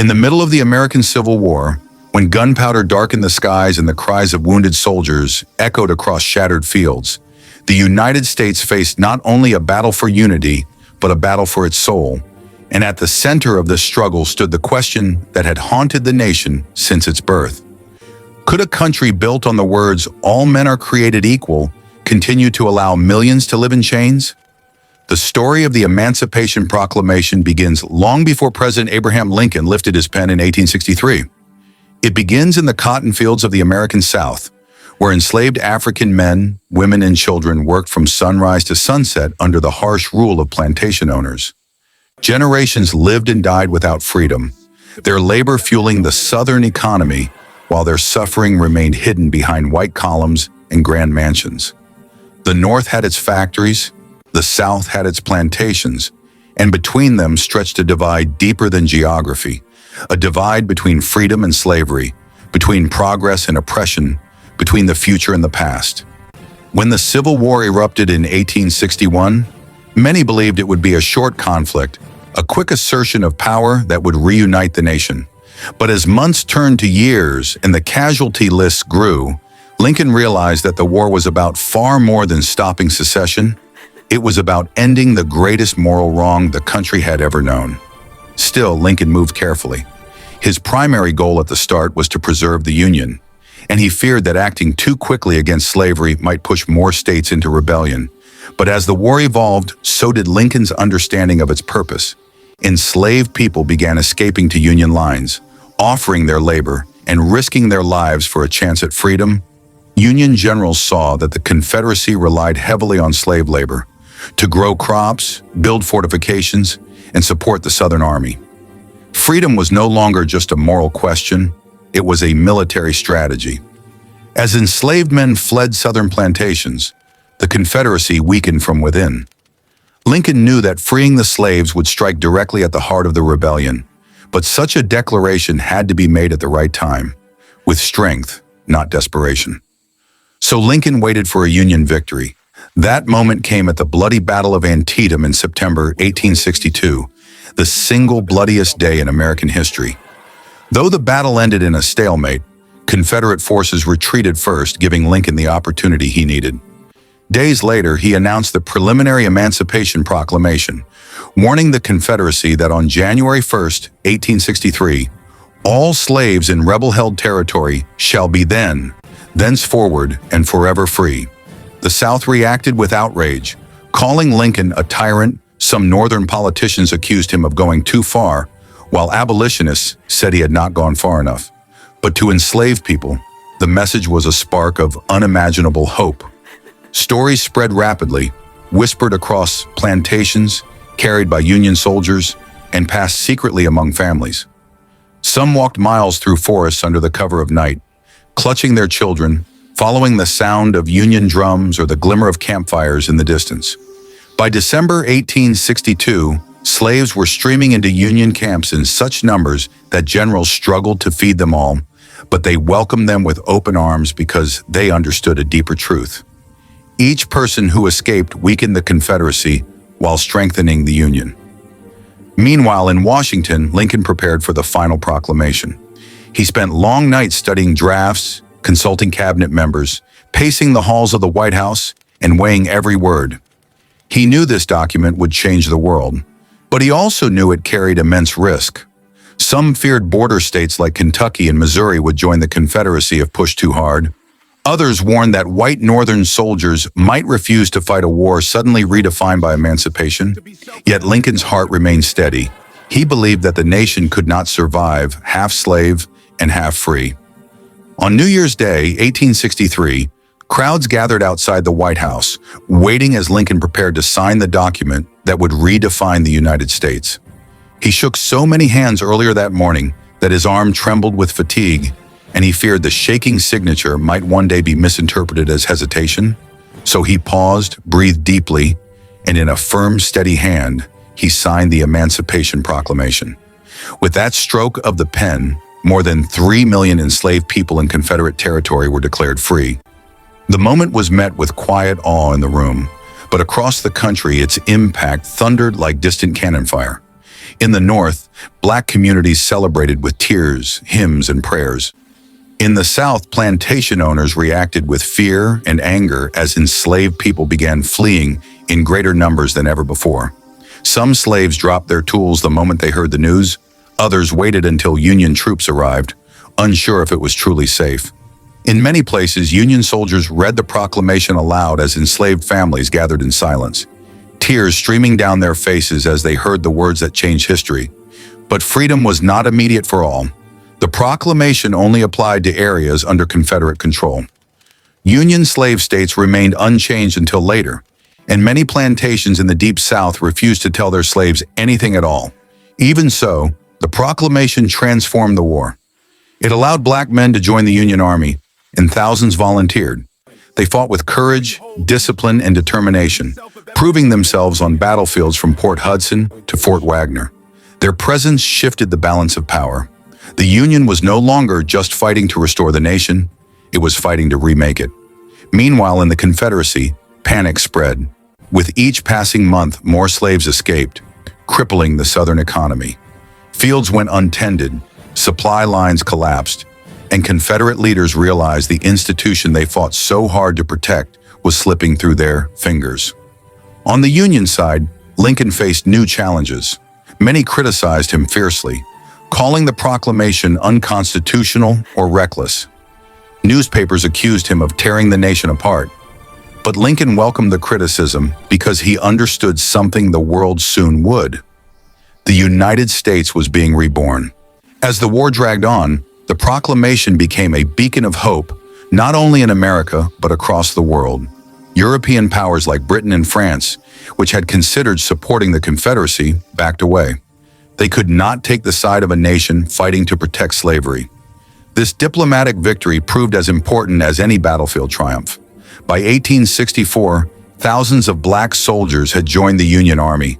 In the middle of the American Civil War, when gunpowder darkened the skies and the cries of wounded soldiers echoed across shattered fields, the United States faced not only a battle for unity, but a battle for its soul. And at the center of this struggle stood the question that had haunted the nation since its birth. Could a country built on the words, "all men are created equal," continue to allow millions to live in chains? The story of the Emancipation Proclamation begins long before President Abraham Lincoln lifted his pen in 1863. It begins in the cotton fields of the American South, where enslaved African men, women, and children worked from sunrise to sunset under the harsh rule of plantation owners. Generations lived and died without freedom, their labor fueling the Southern economy, while their suffering remained hidden behind white columns and grand mansions. The North had its factories, the South had its plantations, and between them stretched a divide deeper than geography, a divide between freedom and slavery, between progress and oppression, between the future and the past. When the Civil War erupted in 1861, many believed it would be a short conflict, a quick assertion of power that would reunite the nation. But as months turned to years and the casualty lists grew, Lincoln realized that the war was about far more than stopping secession. It was about ending the greatest moral wrong the country had ever known. Still, Lincoln moved carefully. His primary goal at the start was to preserve the Union, and he feared that acting too quickly against slavery might push more states into rebellion. But as the war evolved, so did Lincoln's understanding of its purpose. Enslaved people began escaping to Union lines, offering their labor and risking their lives for a chance at freedom. Union generals saw that the Confederacy relied heavily on slave labor to grow crops, build fortifications, and support the Southern Army. Freedom was no longer just a moral question, it was a military strategy. As enslaved men fled Southern plantations, the Confederacy weakened from within. Lincoln knew that freeing the slaves would strike directly at the heart of the rebellion, but such a declaration had to be made at the right time, with strength, not desperation. So Lincoln waited for a Union victory. That moment came at the bloody Battle of Antietam in September 1862, the single bloodiest day in American history. Though the battle ended in a stalemate, Confederate forces retreated first, giving Lincoln the opportunity he needed. Days later, he announced the preliminary Emancipation Proclamation, warning the Confederacy that on January 1st, 1863, all slaves in rebel-held territory shall be thenceforward, and forever free. The South reacted with outrage, calling Lincoln a tyrant. Some Northern politicians accused him of going too far, while abolitionists said he had not gone far enough. But to enslaved people, the message was a spark of unimaginable hope. Stories spread rapidly, whispered across plantations, carried by Union soldiers, and passed secretly among families. Some walked miles through forests under the cover of night, clutching their children, following the sound of Union drums or the glimmer of campfires in the distance. By December 1862, slaves were streaming into Union camps in such numbers that generals struggled to feed them all, but they welcomed them with open arms because they understood a deeper truth. Each person who escaped weakened the Confederacy while strengthening the Union. Meanwhile, in Washington, Lincoln prepared for the final proclamation. He spent long nights studying drafts, consulting cabinet members, pacing the halls of the White House, and weighing every word. He knew this document would change the world, but he also knew it carried immense risk. Some feared border states like Kentucky and Missouri would join the Confederacy if pushed too hard. Others warned that white Northern soldiers might refuse to fight a war suddenly redefined by emancipation. Yet Lincoln's heart remained steady. He believed that the nation could not survive half slave and half free. On New Year's Day, 1863, crowds gathered outside the White House, waiting as Lincoln prepared to sign the document that would redefine the United States. He shook so many hands earlier that morning that his arm trembled with fatigue, and he feared the shaking signature might one day be misinterpreted as hesitation. So he paused, breathed deeply, and in a firm, steady hand, he signed the Emancipation Proclamation. With that stroke of the pen, more than 3 million enslaved people in Confederate territory were declared free. The moment was met with quiet awe in the room, but across the country its impact thundered like distant cannon fire. In the North, Black communities celebrated with tears, hymns, and prayers. In the South, plantation owners reacted with fear and anger as enslaved people began fleeing in greater numbers than ever before. Some slaves dropped their tools the moment they heard the news. Others waited until Union troops arrived, unsure if it was truly safe. In many places, Union soldiers read the proclamation aloud as enslaved families gathered in silence, tears streaming down their faces as they heard the words that changed history. But freedom was not immediate for all. The proclamation only applied to areas under Confederate control. Union slave states remained unchanged until later, and many plantations in the Deep South refused to tell their slaves anything at all. Even so, the proclamation transformed the war. It allowed black men to join the Union Army, and thousands volunteered. They fought with courage, discipline, and determination, proving themselves on battlefields from Port Hudson to Fort Wagner. Their presence shifted the balance of power. The Union was no longer just fighting to restore the nation, it was fighting to remake it. Meanwhile, in the Confederacy, panic spread. With each passing month, more slaves escaped, crippling the Southern economy. Fields went untended, supply lines collapsed, and Confederate leaders realized the institution they fought so hard to protect was slipping through their fingers. On the Union side, Lincoln faced new challenges. Many criticized him fiercely, calling the proclamation unconstitutional or reckless. Newspapers accused him of tearing the nation apart. But Lincoln welcomed the criticism because he understood something the world soon would. The United States was being reborn. As the war dragged on, the proclamation became a beacon of hope, not only in America, but across the world. European powers like Britain and France, which had considered supporting the Confederacy, backed away. They could not take the side of a nation fighting to protect slavery. This diplomatic victory proved as important as any battlefield triumph. By 1864, thousands of black soldiers had joined the Union Army,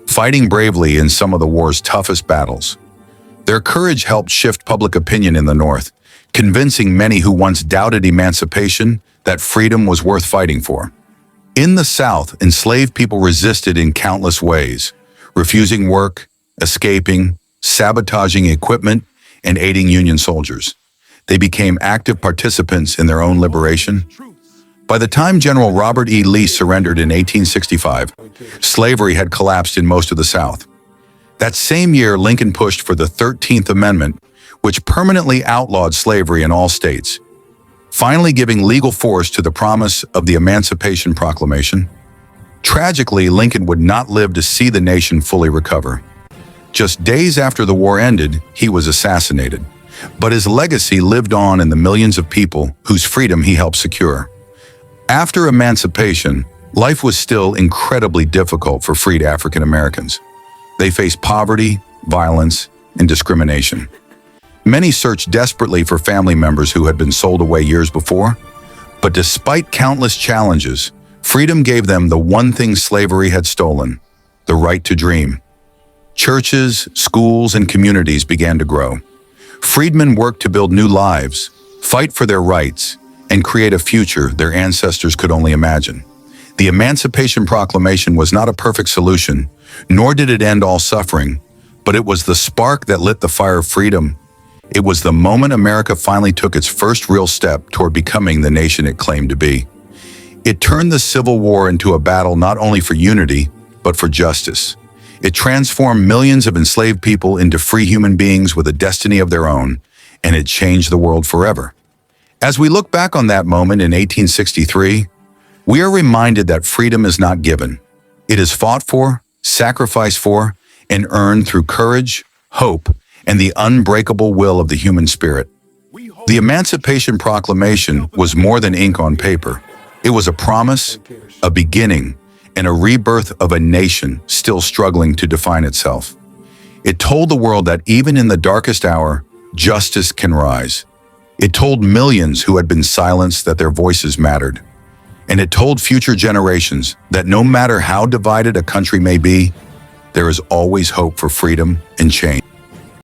fighting bravely in some of the war's toughest battles. Their courage helped shift public opinion in the North, convincing many who once doubted emancipation that freedom was worth fighting for. In the South, enslaved people resisted in countless ways, refusing work, escaping, sabotaging equipment, and aiding Union soldiers. They became active participants in their own liberation. By the time General Robert E. Lee surrendered in 1865, slavery had collapsed in most of the South. That same year, Lincoln pushed for the 13th Amendment, which permanently outlawed slavery in all states, finally giving legal force to the promise of the Emancipation Proclamation. Tragically, Lincoln would not live to see the nation fully recover. Just days after the war ended, he was assassinated. But his legacy lived on in the millions of people whose freedom he helped secure. After emancipation, life was still incredibly difficult for freed African Americans. They faced poverty, violence, and discrimination. Many searched desperately for family members who had been sold away years before. But despite countless challenges, freedom gave them the one thing slavery had stolen: the right to dream. Churches, schools, and communities began to grow. Freedmen worked to build new lives, fight for their rights, and create a future their ancestors could only imagine. The Emancipation Proclamation was not a perfect solution, nor did it end all suffering, but it was the spark that lit the fire of freedom. It was the moment America finally took its first real step toward becoming the nation it claimed to be. It turned the Civil War into a battle not only for unity, but for justice. It transformed millions of enslaved people into free human beings with a destiny of their own, and it changed the world forever. As we look back on that moment in 1863, we are reminded that freedom is not given. It is fought for, sacrificed for, and earned through courage, hope, and the unbreakable will of the human spirit. The Emancipation Proclamation was more than ink on paper. It was a promise, a beginning, and a rebirth of a nation still struggling to define itself. It told the world that even in the darkest hour, justice can rise. It told millions who had been silenced that their voices mattered. And it told future generations that no matter how divided a country may be, there is always hope for freedom and change.